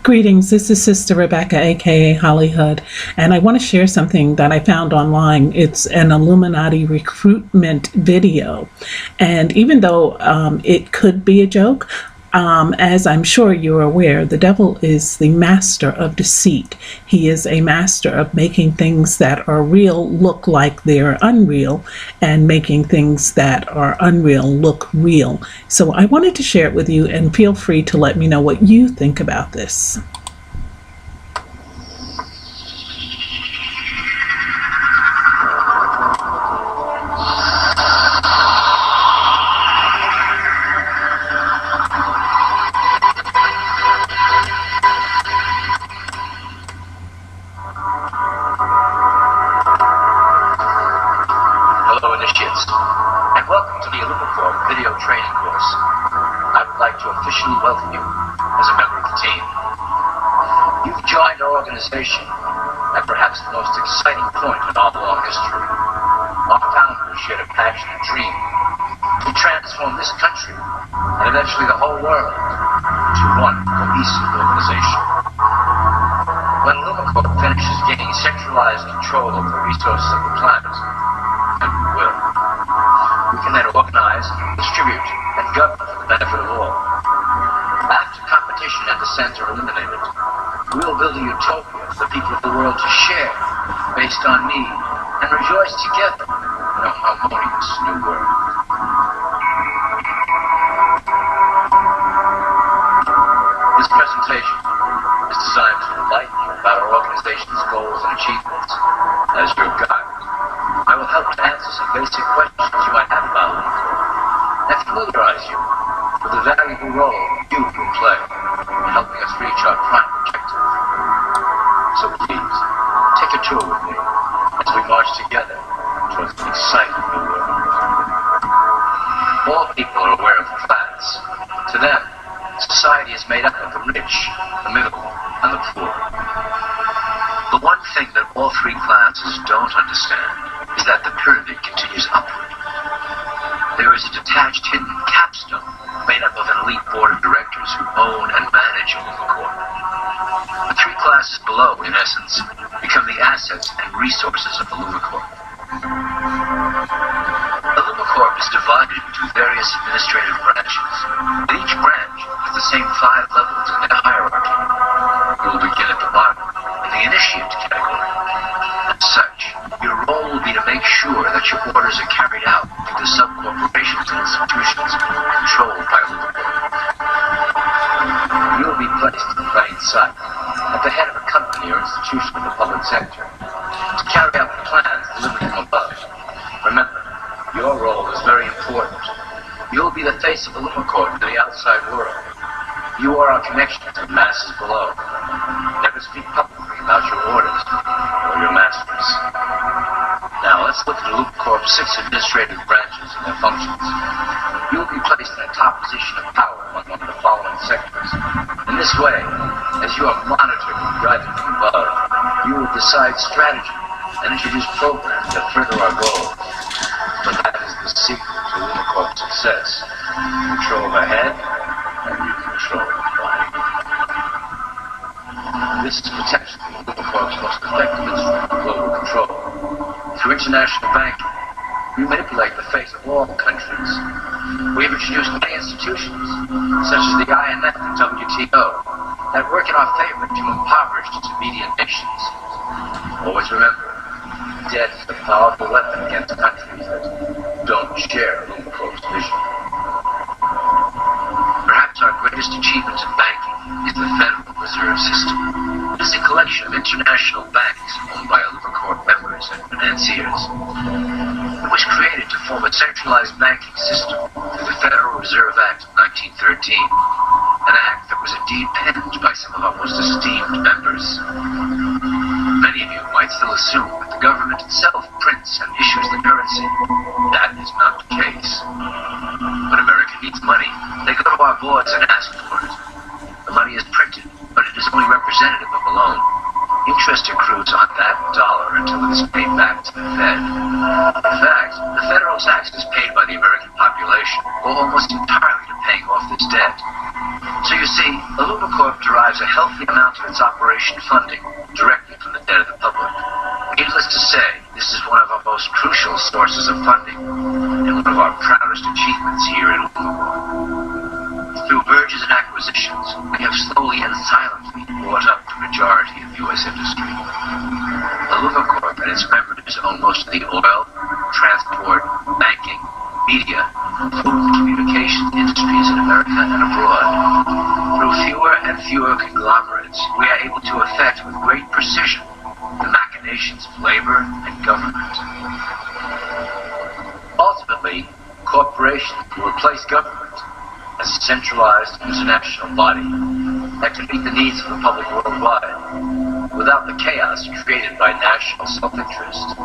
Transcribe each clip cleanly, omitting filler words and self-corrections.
Greetings, this is Sister Rebecca, aka Holly Hood, and I want to share something that I found online. It's an Illuminati recruitment video, and even though it could be a joke, as I'm sure you're aware, the devil is the master of deceit. He is a master of making things that are real look like they're unreal, and making things that are unreal look real. So I wanted to share it with you, and feel free to let me know what you think about this. And welcome to the Illuminati video training course. I would like to officially welcome you as a member of the team. You've joined our organization at perhaps the most exciting point in our long history. Our founders shared a passion and dream to transform this country and eventually the whole world into one cohesive organization. When Illuminati finishes gaining centralized control over the resources of the planet, and we will, we can then organize, distribute, and govern for the benefit of all. After competition and dissent are eliminated, we will build a utopia for the people of the world to share based on need and rejoice together in a harmonious new world. This presentation is designed to enlighten you about our organization's goals and achievements. As your guide, I will help to answer some basic questions you might have about Illuminati and familiarize you with the valuable role you will play in helping us reach our prime objective. So please, take a tour with me as we march together towards an exciting new world. All people are aware of class. To them, society is made up of the rich, the middle, and the poor. The one thing that all three classes don't understand is that the pyramid continues upward. There is a detached hidden capstone made up of an elite board of directors who own and manage Illuminati. The three classes below, in essence, become the assets and resources of Illuminati. Illuminati is divided into various administrative branches, but each branch has the same 5 levels in their hierarchy. We will begin at the bottom, in the initiate category. As such, your role will be to make sure that your orders are carried out through the sub-corporations and institutions controlled by Illuminati. You will be placed in plain sight, at the head of a company or institution in the public sector, to carry out the plans delivered from above. Remember, your role is very important. You will be the face of Illuminati to the outside world. You are our connection to the masses below. Never speak publicly about your orders or your masters. Now let's look at Illuminati's 6 administrative branches and their functions. You will be placed in a top position of power among one of the following sectors. In this way, as you are monitored and guided from above, you will decide strategy and introduce programs that further our goals. But that is the secret to Illuminati's success. Control the head, and you control the body. This is potentially Illuminati's most effective instrument of global control. Through international banking, we manipulate the fate of all countries. We have introduced many institutions, such as the IMF and WTO, that work in our favor to impoverish intermediate nations. Always remember, debt is a powerful weapon against countries that don't share Illuminati's vision. Perhaps our greatest achievement in banking is the Federal Reserve System. It is a collection of international banks owned by Illuminati members and financiers. It was created to form a centralized banking system through the Federal Reserve Act of 1913, an act that was indeed penned by some of our most esteemed members. Many of you might still assume that the government itself prints and issues the currency. That is not the case. When America needs money, they go to our boards and ask for it. The money is printed, but it is only representative of a loan. Interest accrues on that dollar until it is paid back to the Fed. In fact, the federal taxes paid by the American population go almost entirely to paying off this debt. So you see, Illumicorp derives a healthy amount of its operation funding directly from the debt of the public. Needless to say, this is one of our most crucial sources of funding, and one of our proudest achievements here at Illumicorp. Through mergers and acquisitions, we have slowly and silently bought up the majority of U.S. industry. Illumicorp and its members own most of the oil, transport, banking, media, food and communications industries in America and abroad. Through fewer and fewer conglomerates, we are able to effect with great precision the machinations of labor and government. Ultimately, corporations will replace government as a centralized international body that can meet the needs of the public worldwide without the chaos created by national self-interest.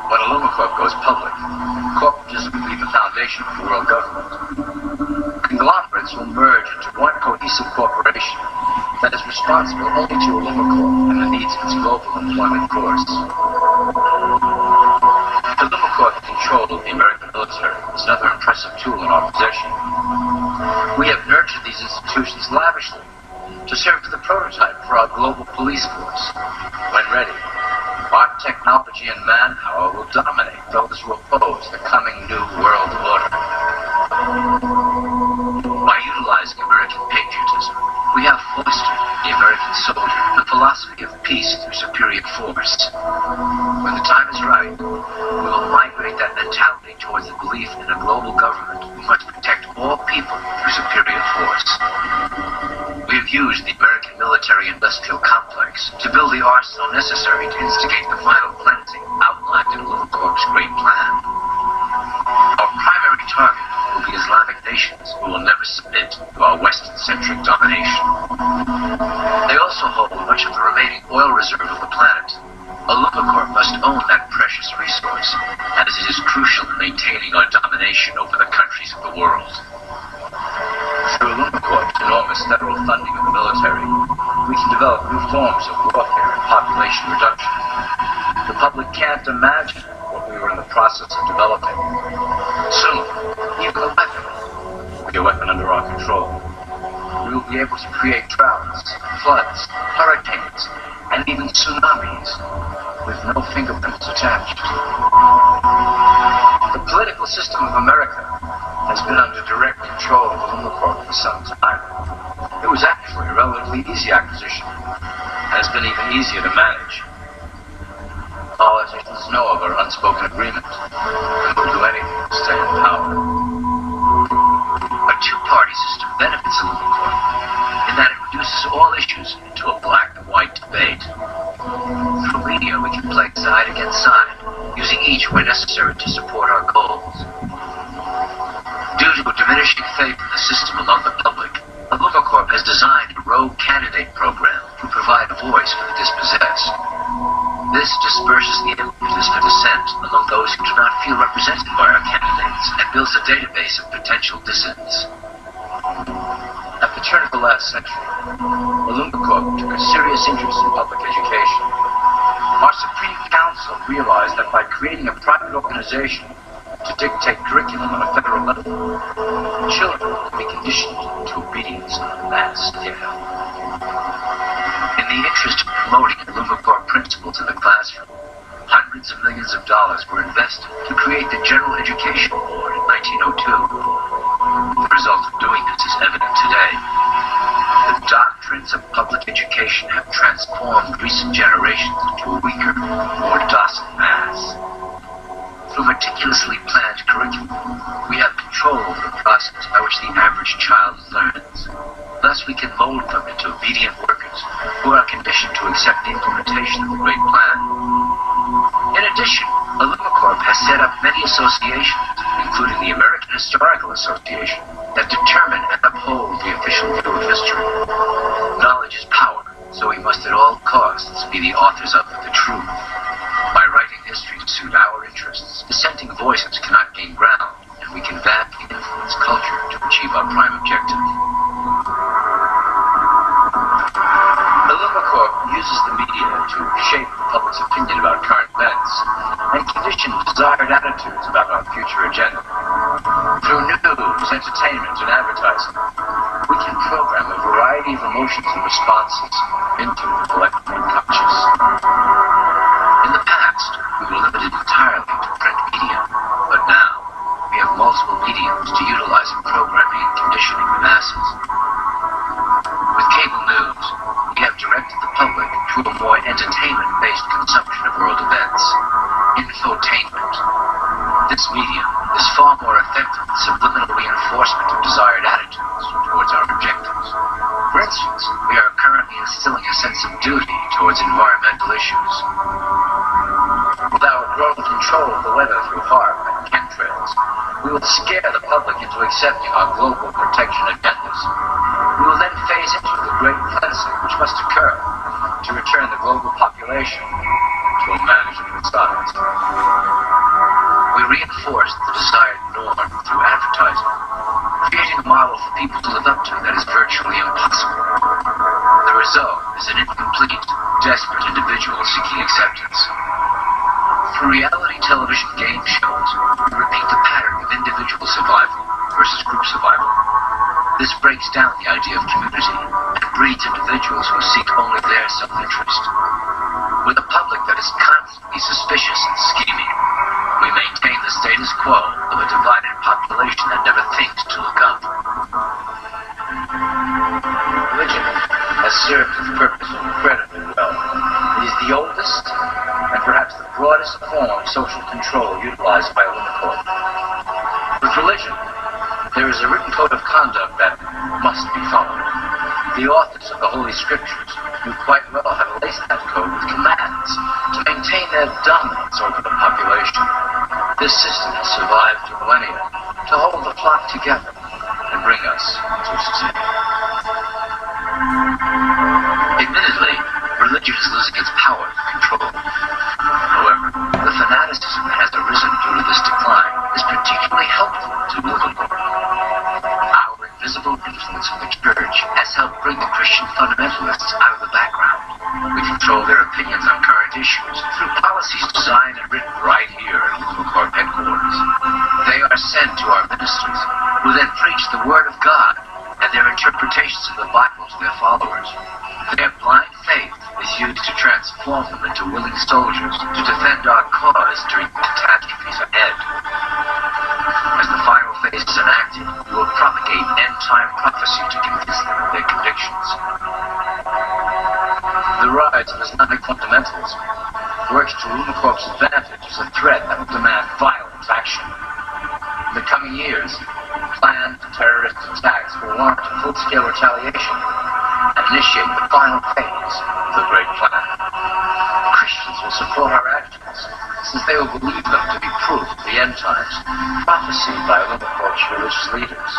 When Illumicorp goes public, corporatism will be the foundation for world government. Conglomerates will merge into one cohesive corporation that is responsible only to Illumicorp and the needs of its global employment force. Illumicorp control of the American military is another impressive tool in our possession. We have nurtured these institutions lavishly to serve as the prototype for our global police force. When ready, our technology and manpower will dominate those who oppose the coming new world order. By utilizing American patriotism, we have fostered the American soldier the philosophy of peace through superior force. When the time is right, we will migrate that mentality towards the belief in a global government who must protect all people through superior force. We have used the American military-industrial complex to build the arsenal necessary to instigate the final cleansing outlined in Illumicorp's great plan. Our primary target will be Islamic nations who will never submit to our Western-centric domination. They also hold much of the remaining oil reserve of the planet. Illumicorp must own that precious resource, as it is crucial in maintaining our domination over the countries of the world. Through Illumicorp's enormous federal funding of the military, we can develop new forms of warfare and population reduction. The public can't imagine what we were in the process of developing. Soon, even the weapon will be a weapon under our control. We will be able to create droughts, floods, hurricanes, and even tsunamis with no fingerprints attached. The political system of America has been under direct control of Illumicorp for some time. It was actually a relatively easy acquisition, and has been even easier to manage. Politicians know of our unspoken agreement, and will do anything to stay in power. A two-party system benefits Illumicorp in that it reduces all issues into a black and white debate. Through media, we can play side against side, using each where necessary to support our goals. Due to a diminishing faith in the system among the public, Illumicorp has designed a rogue candidate program to provide a voice for the dispossessed. This disperses the impetus for dissent among those who do not feel represented by our candidates and builds a database of potential dissidents. At the turn of the last century, Illumicorp took a serious interest in public education. Our Supreme Council realized that by creating a private organization to dictate curriculum on a federal level, children will be conditioned to obedience on a mass scale. In the interest of promoting Illumicorp principles in the classroom, hundreds of millions of dollars were invested to create the General Education Board in 1902. The result of doing this is evident today. The doctrines of public education have transformed recent generations into a weaker, more docile mass. Through meticulously planned curriculum, we have control over the process by which the average child learns. Thus, we can mold them into obedient workers who are conditioned to accept the implementation of the great plan. In addition, Illumicorp has set up many associations, including the American Historical Association, that determine and uphold the official view of history. Knowledge is power, so we must at all costs be the authors of the truth. By writing history to suit our interests, dissenting voices cannot gain ground, and we can vastly influence culture to achieve our prime objective. Illumicorp uses the media to shape the public's opinion about current events and condition desired attitudes about our future agenda. Through news, entertainment, and advertising, we can program a variety of emotions and responses into the collective unconscious. In the past, we were limited entirely to print media, but now we have multiple mediums to utilize in programming and conditioning the masses. With cable news, we have directed the public to a more entertainment-based consumption of world events, infotainment. This medium is far more effective in subliminal reinforcement of desired attitudes towards our objectives. For instance, we are currently instilling a sense of duty towards environmental issues. With our growing control of the weather through HARP and chemtrails, we will scare the public into accepting our global protection agendas. We will then phase into the great cleansing which must occur to return the global population to a manageable size. We reinforce the desired norm through advertising, creating a model for people to live up to that is virtually impossible. The result is an incomplete, desperate individual seeking acceptance. Through reality television game shows, we repeat the pattern of individual survival versus group survival. This breaks down the idea of community and breeds individuals who seek only their self-interest. With a public that is constantly suspicious and scheming, we maintain the status quo of a divided population that never thinks to look up. Religion has served its purpose incredibly well. It is the oldest and perhaps the broadest form of social control utilized by Illuminati. With religion, there is a written code of conduct that must be followed. The authors of the Holy Scriptures knew quite well how to lace that code with commands to maintain their dominance over the population. This system has survived for millennia to hold the flock together and bring us to success. Admittedly, religion is losing its power to control. However, the fanaticism that has arisen due to this decline is particularly helpful to Illuminati. Our invisible influence of the Church has helped bring the Christian fundamentalists out of the background. We control their opinions on current issues through policies designed and written right here at Illuminati headquarters. They are sent to our ministers, who then preach the Word of God and their interpretations of the Bible to their followers. Their blind faith is used to transform them into willing soldiers to defend our cause during catastrophes ahead. As the final phase is enacted, we will propagate end-time prophecy to convince them of their convictions. The rise of Islamic fundamentalism works to Illuminati's advantage as a threat that will demand violent action. In the coming years, planned terrorist attacks will warrant a full-scale retaliation and initiate the final phase of the Great Plan. Christians will support our actions, since they will believe them to be proof of the end times, prophesied by Illuminati religious leaders.